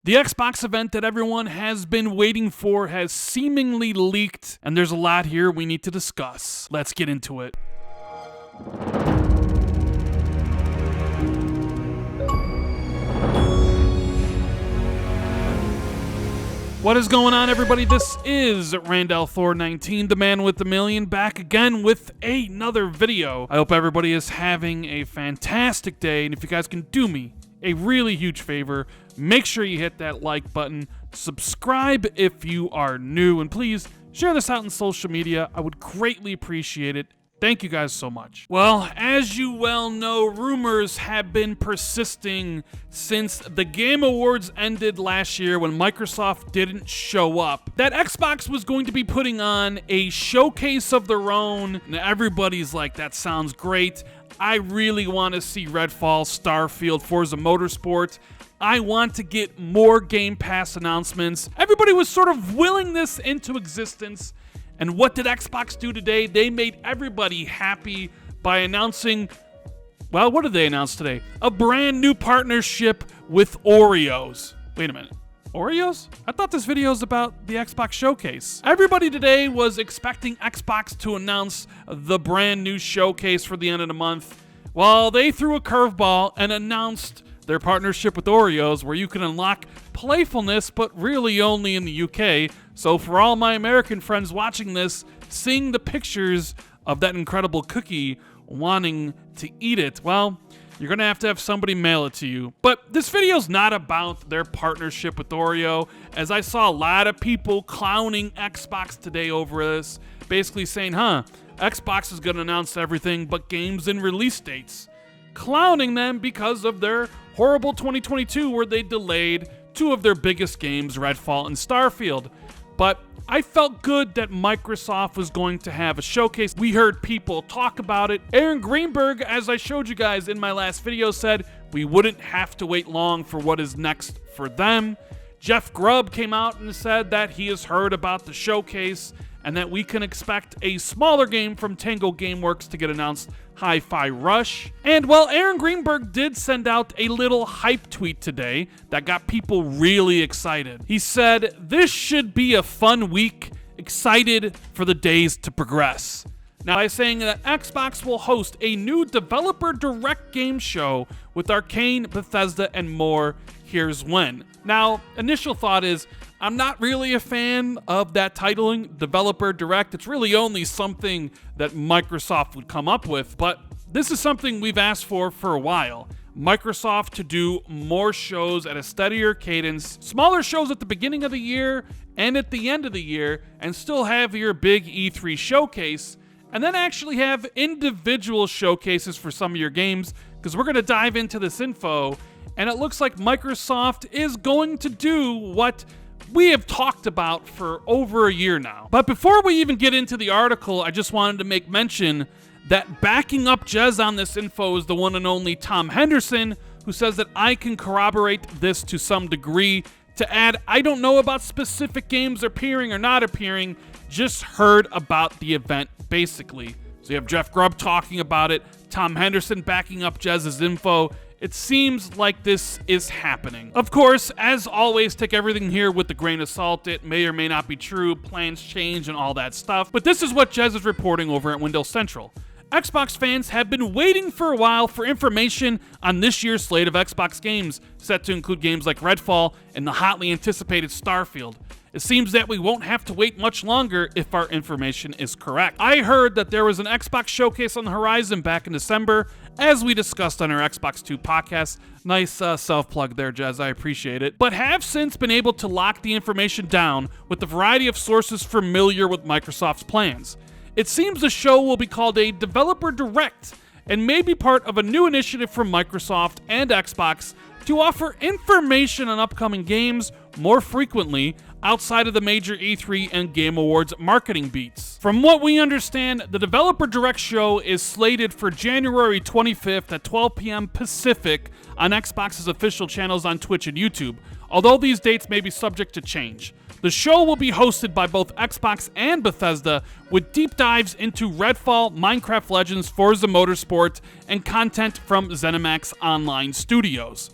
The Xbox event that everyone has been waiting for has seemingly leaked, and there's a lot here we need to discuss. Let's get into it. What is going on, everybody? This is Randall419, the man with the million, back again with another video. I hope everybody is having a fantastic day, and if you guys can do me a really huge favor, make sure you hit that like button, subscribe if you are new, and please share this out on social media. I would greatly appreciate it. Thank you guys so much. Well, as you well know, rumors have been persisting since the Game Awards ended last year when Microsoft didn't show up, that Xbox was going to be putting on a showcase of their own. Now everybody's like, that sounds great. I really want to see Redfall, Starfield, Forza Motorsport. I want to get more Game Pass announcements. Everybody was sort of willing this into existence. And what did Xbox do today? They made everybody happy by announcing, well, what did they announce today? A brand new partnership with Oreos. Wait a minute. Oreos? I thought this video was about the Xbox showcase. Everybody today was expecting Xbox to announce the brand new showcase for the end of the month. Well, they threw a curveball and announced their partnership with Oreos, where you can unlock playfulness, but really only in the UK. So for all my American friends watching this, seeing the pictures of that incredible cookie, wanting to eat it, well, you're going to have somebody mail it to you. But this video's not about their partnership with Oreo, as I saw a lot of people clowning Xbox today over this, basically saying, Xbox is going to announce everything but games and release dates. Clowning them because of their horrible 2022 where they delayed two of their biggest games, Redfall and Starfield. But I felt good that Microsoft was going to have a showcase. We heard people talk about it. Aaron Greenberg, as I showed you guys in my last video, said we wouldn't have to wait long for what is next for them. Jeff Grubb came out and said that he has heard about the showcase and that we can expect a smaller game from Tango Gameworks to get announced, Hi-Fi Rush. And well, Aaron Greenberg did send out a little hype tweet today that got people really excited. He said, "This should be a fun week, excited for the days to progress." Now, by saying that Xbox will host a new developer direct game show with Arcane, Bethesda, and more, here's when. Now, initial thought is, I'm not really a fan of that titling, Developer Direct. It's really only something that Microsoft would come up with, but this is something we've asked for a while. Microsoft to do more shows at a steadier cadence, smaller shows at the beginning of the year and at the end of the year, and still have your big E3 showcase, and then actually have individual showcases for some of your games, because we're going to dive into this info, and it looks like Microsoft is going to do what we have talked about for over a year now. But before we even get into the article, I just wanted to make mention that backing up Jez on this info is the one and only Tom Henderson, who says that I can corroborate this to some degree. To add, I don't know about specific games appearing or not appearing, just heard about the event, basically. So you have Jeff Grubb talking about it, Tom Henderson backing up Jez's info. It seems like this is happening. Of course, as always, take everything here with a grain of salt. It may or may not be true, plans change and all that stuff, but this is what Jez is reporting over at Windows Central. Xbox fans have been waiting for a while for information on this year's slate of Xbox games, set to include games like Redfall and the hotly anticipated Starfield. It seems that we won't have to wait much longer if our information is correct. I heard that there was an Xbox showcase on the horizon back in December, as we discussed on our Xbox 2 podcast. Nice self-plug there, Jez, I appreciate it. But have since been able to lock the information down with a variety of sources familiar with Microsoft's plans. It seems the show will be called a Developer Direct, and may be part of a new initiative from Microsoft and Xbox to offer information on upcoming games more frequently outside of the major E3 and Game Awards marketing beats. From what we understand, the Developer Direct show is slated for January 25th at 12 p.m. Pacific on Xbox's official channels on Twitch and YouTube, although these dates may be subject to change. The show will be hosted by both Xbox and Bethesda, with deep dives into Redfall, Minecraft Legends, Forza Motorsport, and content from ZeniMax Online Studios.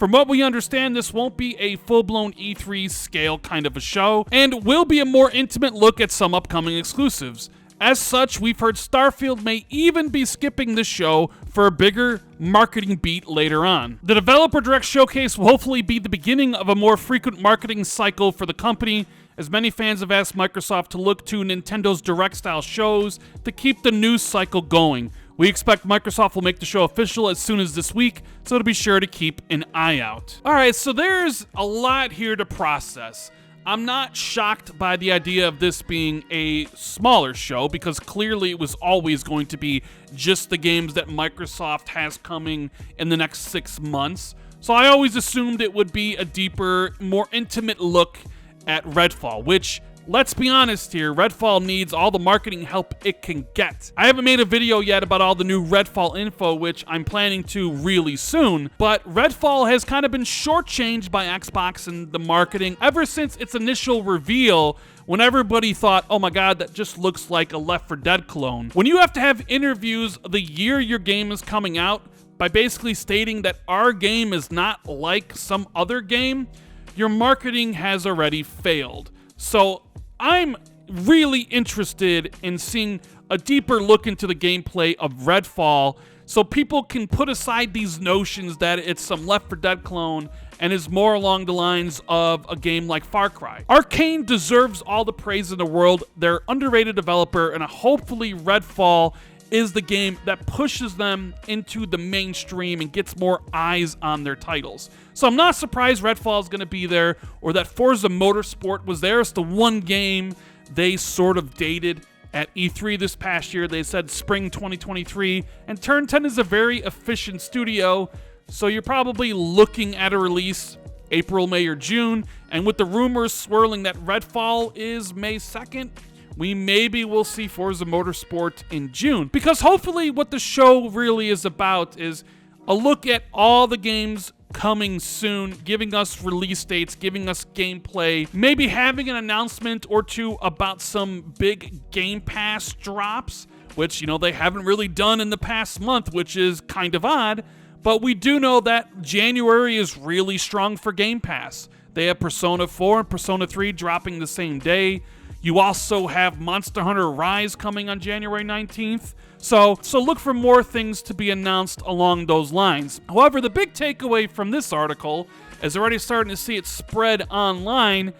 From what we understand, this won't be a full-blown E3 scale kind of a show, and will be a more intimate look at some upcoming exclusives. As such, we've heard Starfield may even be skipping the show for a bigger marketing beat later on. The Developer Direct Showcase will hopefully be the beginning of a more frequent marketing cycle for the company, as many fans have asked Microsoft to look to Nintendo's Direct-style shows to keep the news cycle going. We expect Microsoft will make the show official as soon as this week, so to be sure to keep an eye out. Alright, so there's a lot here to process. I'm not shocked by the idea of this being a smaller show, because clearly it was always going to be just the games that Microsoft has coming in the next 6 months. So I always assumed it would be a deeper, more intimate look at Redfall, which, let's be honest here, Redfall needs all the marketing help it can get. I haven't made a video yet about all the new Redfall info, which I'm planning to really soon, but Redfall has kind of been shortchanged by Xbox and the marketing ever since its initial reveal, when everybody thought, oh my god, that just looks like a Left 4 Dead clone. When you have to have interviews the year your game is coming out by basically stating that our game is not like some other game, your marketing has already failed. So I'm really interested in seeing a deeper look into the gameplay of Redfall, so people can put aside these notions that it's some Left 4 Dead clone and is more along the lines of a game like Far Cry. Arcane deserves all the praise in the world. They're an underrated developer, and hopefully Redfall is the game that pushes them into the mainstream and gets more eyes on their titles. So I'm not surprised Redfall is going to be there, or that Forza Motorsport was there. It's the one game they sort of dated at E3 this past year. They said spring 2023, and Turn 10 is a very efficient studio, so you're probably looking at a release April, May, or June, and with the rumors swirling that Redfall is May 2nd, we maybe will see Forza Motorsport in June. Because hopefully what the show really is about is a look at all the games coming soon, giving us release dates, giving us gameplay, maybe having an announcement or two about some big Game Pass drops, which, you know, they haven't really done in the past month, which is kind of odd. But we do know that January is really strong for Game Pass. They have Persona 4 and Persona 3 dropping the same day. You also have Monster Hunter Rise coming on January 19th. So look for more things to be announced along those lines. However, the big takeaway from this article, as already starting to see it spread online,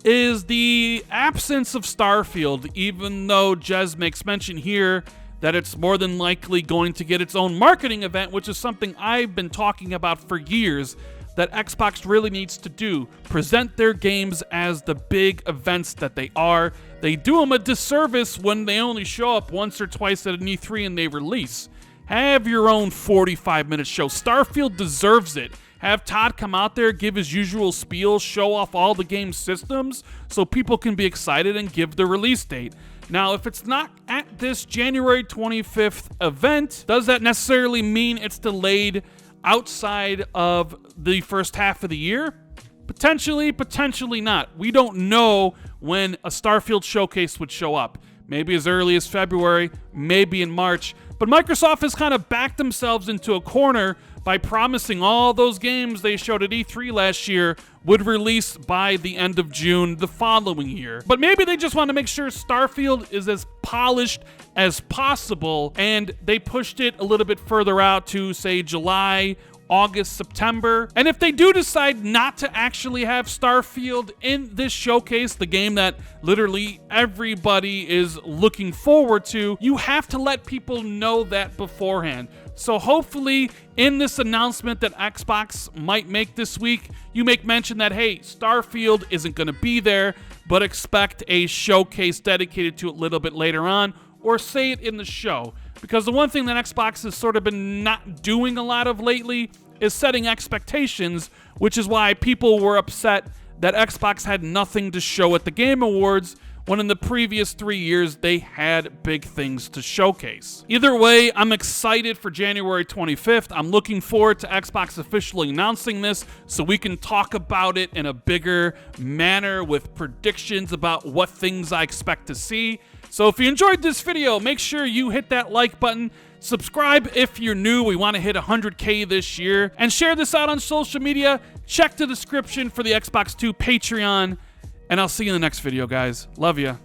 is the absence of Starfield, even though Jez makes mention here that it's more than likely going to get its own marketing event, which is something I've been talking about for years, that Xbox really needs to do. Present their games as the big events that they are. They do them a disservice when they only show up once or twice at an E3 and they release. Have your own 45-minute show. Starfield deserves it. Have Todd come out there, give his usual spiel, show off all the game's systems so people can be excited and give the release date. Now, if it's not at this January 25th event, does that necessarily mean it's delayed outside of the first half of the year? Potentially, potentially not. We don't know when a Starfield showcase would show up. Maybe as early as February, maybe in March. But Microsoft has kind of backed themselves into a corner by promising all those games they showed at E3 last year would release by the end of June the following year. But maybe they just want to make sure Starfield is as polished as possible, and they pushed it a little bit further out to, say, July, August, September. And if they do decide not to actually have Starfield in this showcase, the game that literally everybody is looking forward to, you have to let people know that beforehand. So hopefully in this announcement that Xbox might make this week, you make mention that, hey, Starfield isn't going to be there, but expect a showcase dedicated to it a little bit later on, or say it in the show. Because the one thing that Xbox has sort of been not doing a lot of lately is setting expectations, which is why people were upset that Xbox had nothing to show at the Game Awards, when in the previous 3 years they had big things to showcase. Either way, I'm excited for January 25th. I'm looking forward to Xbox officially announcing this so we can talk about it in a bigger manner with predictions about what things I expect to see. So if you enjoyed this video, make sure you hit that like button. Subscribe if you're new. We want to hit 100K this year. And share this out on social media. Check the description for the Xbox 2 Patreon. And I'll see you in the next video, guys. Love ya.